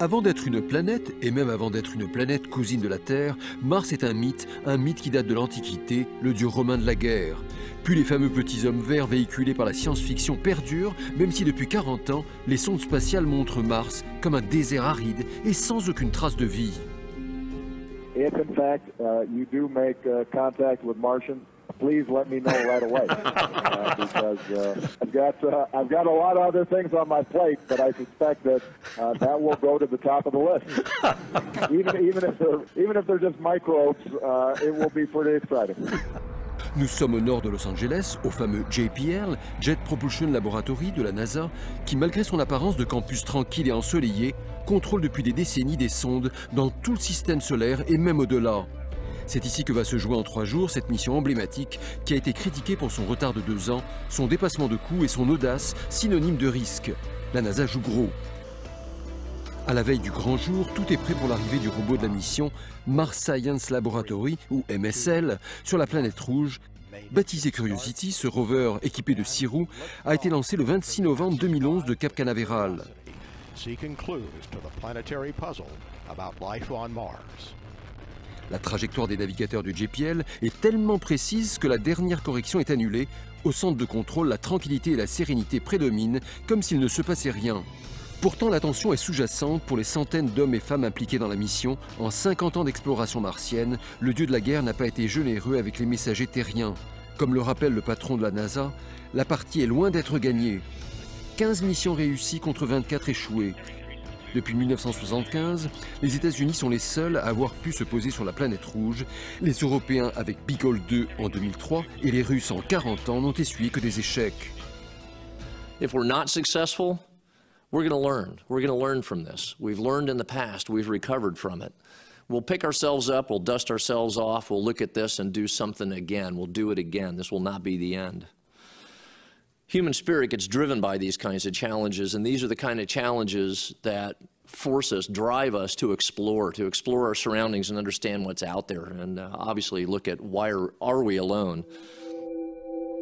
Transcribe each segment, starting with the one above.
Avant d'être une planète, et même avant d'être une planète cousine de la Terre, Mars est un mythe qui date de l'Antiquité, le dieu romain de la guerre. Puis les fameux petits hommes verts véhiculés par la science-fiction perdurent, même si depuis 40 ans, les sondes spatiales montrent Mars comme un désert aride et sans aucune trace de vie. If in fact you do make contact with Martians, please let me know right away because I've got a lot of other things on my plate, but I suspect that that will go to the top of the list. even if they're just microbes, it will be pretty exciting. Nous sommes au nord de Los Angeles, au fameux JPL, Jet Propulsion Laboratory de la NASA, qui malgré son apparence de campus tranquille et ensoleillé, contrôle depuis des décennies des sondes dans tout le système solaire et même au-delà. C'est ici que va se jouer en 3 jours cette mission emblématique qui a été critiquée pour son retard de 2 ans, son dépassement de coûts et son audace, synonyme de risque. La NASA joue gros. À la veille du grand jour, tout est prêt pour l'arrivée du robot de la mission Mars Science Laboratory, ou MSL, sur la planète rouge. Baptisé Curiosity, ce rover équipé de 6 roues a été lancé le 26 novembre 2011 de Cap Canaveral. La trajectoire des navigateurs du JPL est tellement précise que la dernière correction est annulée. Au centre de contrôle, la tranquillité et la sérénité prédominent, comme s'il ne se passait rien. Pourtant, la tension est sous-jacente pour les centaines d'hommes et femmes impliqués dans la mission. En 50 ans d'exploration martienne, le dieu de la guerre n'a pas été généreux avec les messagers terriens. Comme le rappelle le patron de la NASA, la partie est loin d'être gagnée. 15 missions réussies contre 24 échouées. Depuis 1975, les États-Unis sont les seuls à avoir pu se poser sur la planète rouge. Les Européens avec Beagle 2 en 2003 et les Russes en 40 ans n'ont essuyé que des échecs. If we're not successful, we're going to learn. We're going to learn from this. We've learned in the past. We've recovered from it. We'll pick ourselves up. We'll dust ourselves off. We'll look at this and do something again. We'll do it again. This will not be the end. Human spirit gets driven by these kinds of challenges, and these are the kind of challenges that force us, drive us to explore our surroundings and understand what's out there, and obviously look at why are we alone.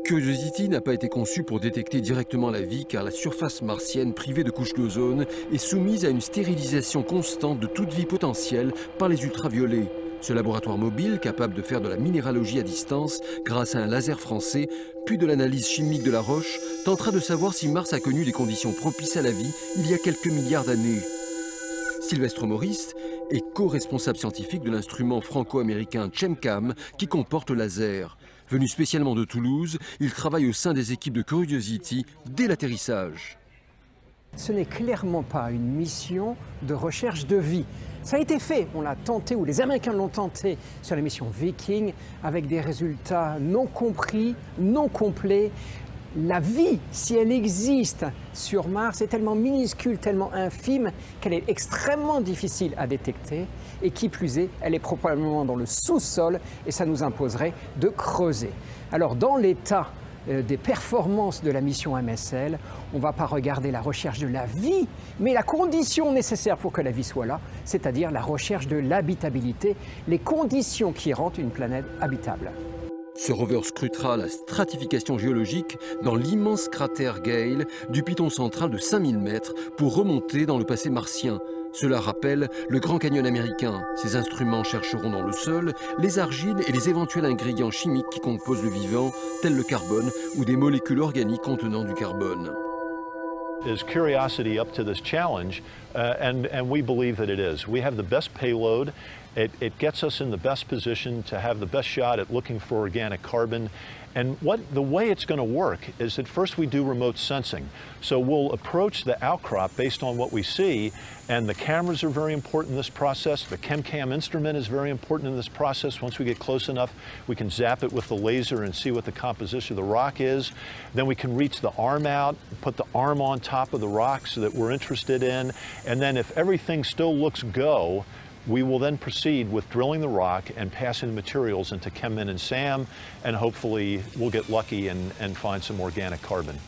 Curiosity n'a pas été conçu pour détecter directement la vie car la surface martienne privée de couches d'ozone est soumise à une stérilisation constante de toute vie potentielle par les ultraviolets. Ce laboratoire mobile, capable de faire de la minéralogie à distance grâce à un laser français, puis de l'analyse chimique de la roche, tentera de savoir si Mars a connu des conditions propices à la vie il y a quelques milliards d'années. Sylvestre Maurice est co-responsable scientifique de l'instrument franco-américain ChemCam qui comporte le laser. Venu spécialement de Toulouse, il travaille au sein des équipes de Curiosity dès l'atterrissage. Ce n'est clairement pas une mission de recherche de vie. Ça a été fait, on l'a tenté, ou les Américains l'ont tenté sur la mission Viking, avec des résultats non compris, non complets. La vie, si elle existe sur Mars, est tellement minuscule, tellement infime, qu'elle est extrêmement difficile à détecter. Et qui plus est, elle est probablement dans le sous-sol et ça nous imposerait de creuser. Alors dans l'état des performances de la mission MSL, on ne va pas regarder la recherche de la vie, mais la condition nécessaire pour que la vie soit là, c'est-à-dire la recherche de l'habitabilité, les conditions qui rendent une planète habitable. Ce rover scrutera la stratification géologique dans l'immense cratère Gale du piton central de 5000 mètres pour remonter dans le passé martien. Cela rappelle le Grand Canyon américain. Ces instruments chercheront dans le sol les argiles et les éventuels ingrédients chimiques qui composent le vivant, tels le carbone ou des molécules organiques contenant du carbone. Is Curiosity up to this challenge? And we believe that it is. We have the best payload. It gets us in the best position to have the best shot at looking for organic carbon. And the way it's going to work is that first we do remote sensing. So we'll approach the outcrop based on what we see, and the cameras are very important in this process. The ChemCam instrument is very important in this process. Once we get close enough, we can zap it with the laser and see what the composition of the rock is. Then we can reach the arm out, put the arm on top of the rocks that we're interested in, and then if everything still looks go, we will then proceed with drilling the rock and passing the materials into ChemMin and SAM, and hopefully we'll get lucky and find some organic carbon.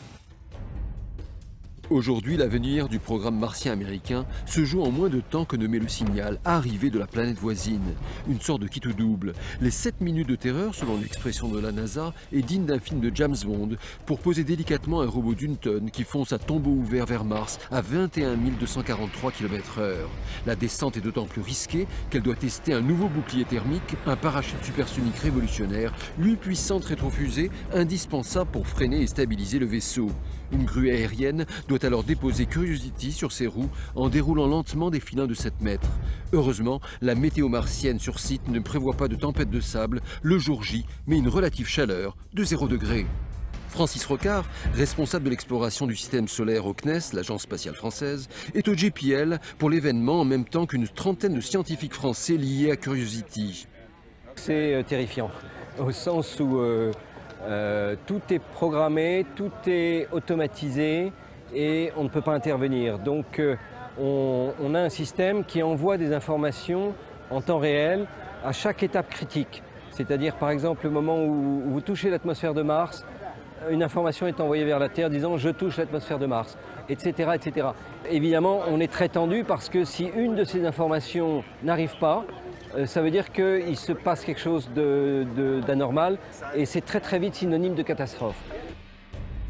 Aujourd'hui, l'avenir du programme martien américain se joue en moins de temps que ne met le signal arrivé de la planète voisine. Une sorte de quitte double. Les 7 minutes de terreur, selon l'expression de la NASA, est digne d'un film de James Bond pour poser délicatement un robot d'une tonne qui fonce à tombeau ouvert vers Mars à 21 243 km/h. La descente est d'autant plus risquée qu'elle doit tester un nouveau bouclier thermique, un parachute supersonique révolutionnaire, 8 puissantes rétrofusées indispensables pour freiner et stabiliser le vaisseau. Une grue aérienne doit alors déposer Curiosity sur ses roues en déroulant lentement des filins de 7 mètres. Heureusement, la météo martienne sur site ne prévoit pas de tempête de sable le jour J, mais une relative chaleur de 0 degré. Francis Rocard, responsable de l'exploration du système solaire au CNES, l'agence spatiale française, est au JPL pour l'événement en même temps qu'une trentaine de scientifiques français liés à Curiosity. C'est terrifiant, au sens où tout est programmé, tout est automatisé et on ne peut pas intervenir. Donc on a un système qui envoie des informations en temps réel à chaque étape critique. C'est-à-dire par exemple le moment où vous touchez l'atmosphère de Mars, une information est envoyée vers la Terre disant « je touche l'atmosphère de Mars », etc., etc. Évidemment, on est très tendu parce que si une de ces informations n'arrive pas, ça veut dire qu'il se passe quelque chose d'anormal et c'est très très vite synonyme de catastrophe.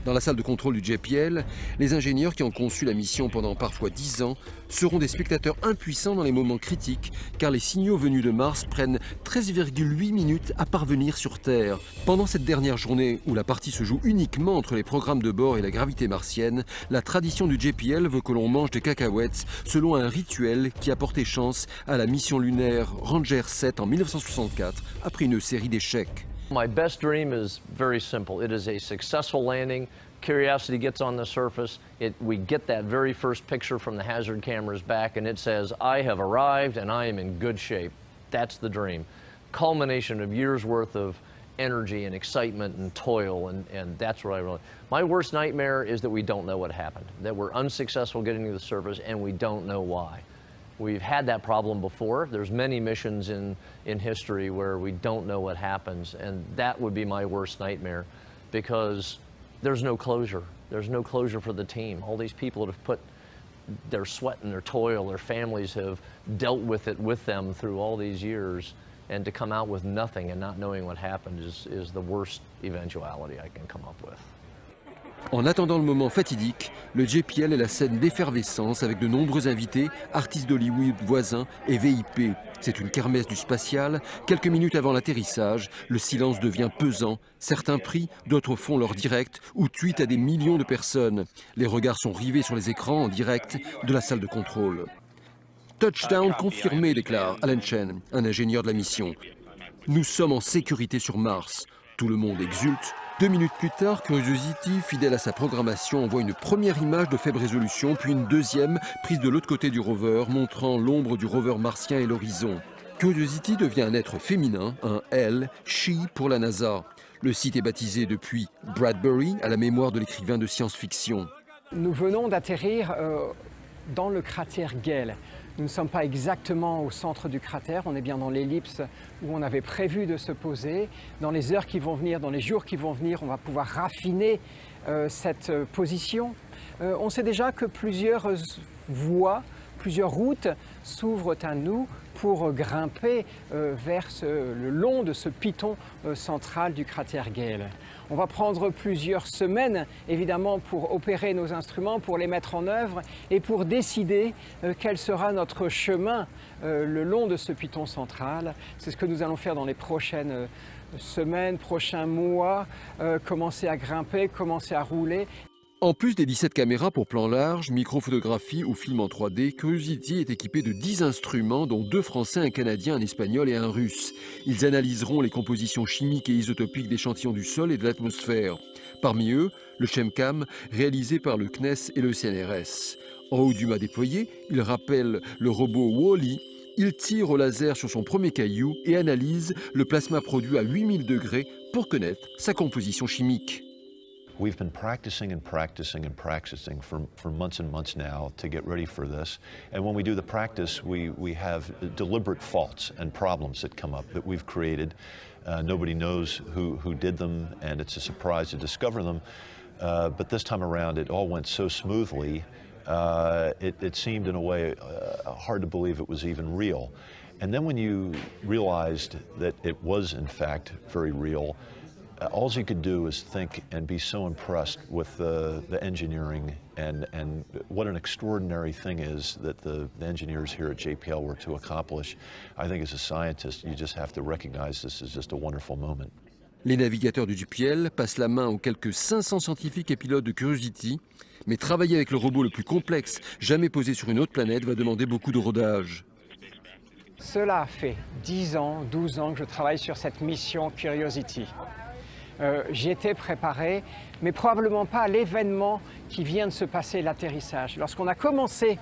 Dans la salle de contrôle du JPL, les ingénieurs qui ont conçu la mission pendant parfois 10 ans seront des spectateurs impuissants dans les moments critiques car les signaux venus de Mars prennent 13,8 minutes à parvenir sur Terre. Pendant cette dernière journée où la partie se joue uniquement entre les programmes de bord et la gravité martienne, la tradition du JPL veut que l'on mange des cacahuètes selon un rituel qui a porté chance à la mission lunaire Ranger 7 en 1964 après une série d'échecs. My best dream is very simple. It is a successful landing. Curiosity gets on the surface. We get that very first picture from the hazard cameras back, and it says, I have arrived and I am in good shape. That's the dream. Culmination of years worth of energy and excitement and toil, and that's what I really... My worst nightmare is that we don't know what happened, that we're unsuccessful getting to the surface and we don't know why. We've had that problem before. There's many missions in history where we don't know what happens, and that would be my worst nightmare because there's no closure. There's no closure for the team. All these people that have put their sweat and their toil, their families have dealt with it with them through all these years, and to come out with nothing and not knowing what happened is the worst eventuality I can come up with. En attendant le moment fatidique, le JPL est la scène d'effervescence avec de nombreux invités, artistes d'Hollywood voisins et VIP. C'est une kermesse du spatial. Quelques minutes avant l'atterrissage, le silence devient pesant. Certains prient, d'autres font leur direct ou tweetent à des millions de personnes. Les regards sont rivés sur les écrans en direct de la salle de contrôle. Touchdown confirmé, déclare Alan Chen, un ingénieur de la mission. Nous sommes en sécurité sur Mars. Tout le monde exulte. 2 minutes plus tard, Curiosity, fidèle à sa programmation, envoie une première image de faible résolution, puis une deuxième, prise de l'autre côté du rover, montrant l'ombre du rover martien et l'horizon. Curiosity devient un être féminin, un elle, she pour la NASA. Le site est baptisé depuis Bradbury, à la mémoire de l'écrivain de science-fiction. Nous venons d'atterrir dans le cratère Gale. Nous ne sommes pas exactement au centre du cratère, on est bien dans l'ellipse où on avait prévu de se poser. Dans les heures qui vont venir, dans les jours qui vont venir, on va pouvoir raffiner cette position. On sait déjà que plusieurs voies, plusieurs routes s'ouvrent à nous pour grimper le long de ce piton central du cratère Gale. On va prendre plusieurs semaines, évidemment, pour opérer nos instruments, pour les mettre en œuvre et pour décider quel sera notre chemin le long de ce piton central. C'est ce que nous allons faire dans les prochaines semaines, prochains mois, commencer à grimper, commencer à rouler. En plus des 17 caméras pour plan large, microphotographie ou film en 3D, Curiosity est équipé de 10 instruments, dont 2 français, un canadien, un espagnol et un russe. Ils analyseront les compositions chimiques et isotopiques d'échantillons du sol et de l'atmosphère. Parmi eux, le Chemcam, réalisé par le CNES et le CNRS. En haut du mât déployé, il rappelle le robot Wall-E. Il tire au laser sur son premier caillou et analyse le plasma produit à 8000 degrés pour connaître sa composition chimique. We've been practicing and practicing and practicing for months and months now to get ready for this. And when we do the practice, we have deliberate faults and problems that come up that we've created. Nobody knows who did them, and it's a surprise to discover them. but this time around it all went so smoothly, it seemed in a way hard to believe it was even real. And then when you realized that it was in fact very real, all you could do is think and be so impressed with the engineering and what an extraordinary thing is that the engineers here at JPL were to accomplish. I think as a scientist, you just have to recognize this as just a wonderful moment. Les navigateurs du JPL passent la main aux quelques 500 scientifiques et pilotes de Curiosity, mais travailler avec le robot le plus complexe jamais posé sur une autre planète va demander beaucoup de rodage. Cela fait 10 ans, 12 ans que je travaille sur cette mission Curiosity. J'y étais préparé, mais probablement pas à l'événement qui vient de se passer, l'atterrissage. Lorsqu'on a commencé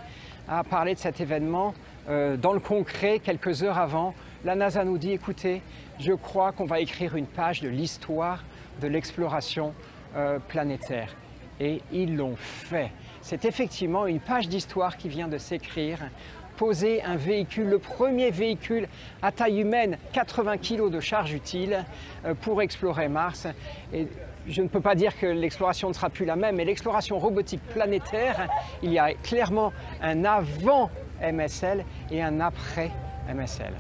à parler de cet événement, dans le concret, quelques heures avant, la NASA nous dit, écoutez, je crois qu'on va écrire une page de l'histoire de l'exploration planétaire. Et ils l'ont fait. C'est effectivement une page d'histoire qui vient de s'écrire. Poser un véhicule, le premier véhicule à taille humaine, 80 kg de charge utile pour explorer Mars. Et je ne peux pas dire que l'exploration ne sera plus la même, mais l'exploration robotique planétaire, il y a clairement un avant MSL et un après MSL.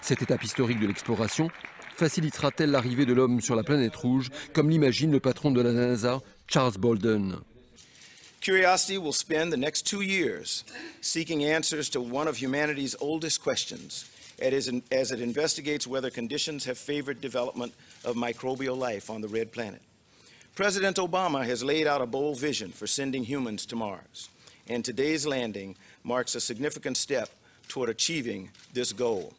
Cette étape historique de l'exploration facilitera-t-elle l'arrivée de l'homme sur la planète rouge, comme l'imagine le patron de la NASA, Charles Bolden? Curiosity will spend the next 2 years seeking answers to one of humanity's oldest questions, as it investigates whether conditions have favored development of microbial life on the red planet. President Obama has laid out a bold vision for sending humans to Mars, and today's landing marks a significant step toward achieving this goal.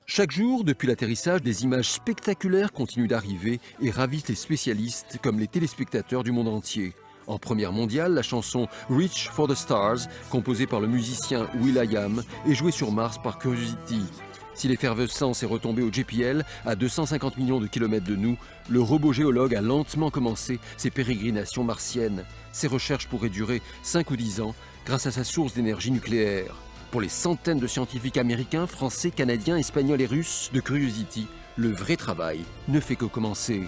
Chaque jour, depuis l'atterrissage, des images spectaculaires continuent d'arriver et ravissent les spécialistes comme les téléspectateurs du monde entier. En première mondiale, la chanson Reach for the Stars, composée par le musicien will.i.am, est jouée sur Mars par Curiosity. Si l'effervescence est retombée au JPL, à 250 millions de kilomètres de nous, le robot géologue a lentement commencé ses pérégrinations martiennes. Ses recherches pourraient durer 5 ou 10 ans grâce à sa source d'énergie nucléaire. Pour les centaines de scientifiques américains, français, canadiens, espagnols et russes de Curiosity, le vrai travail ne fait que commencer.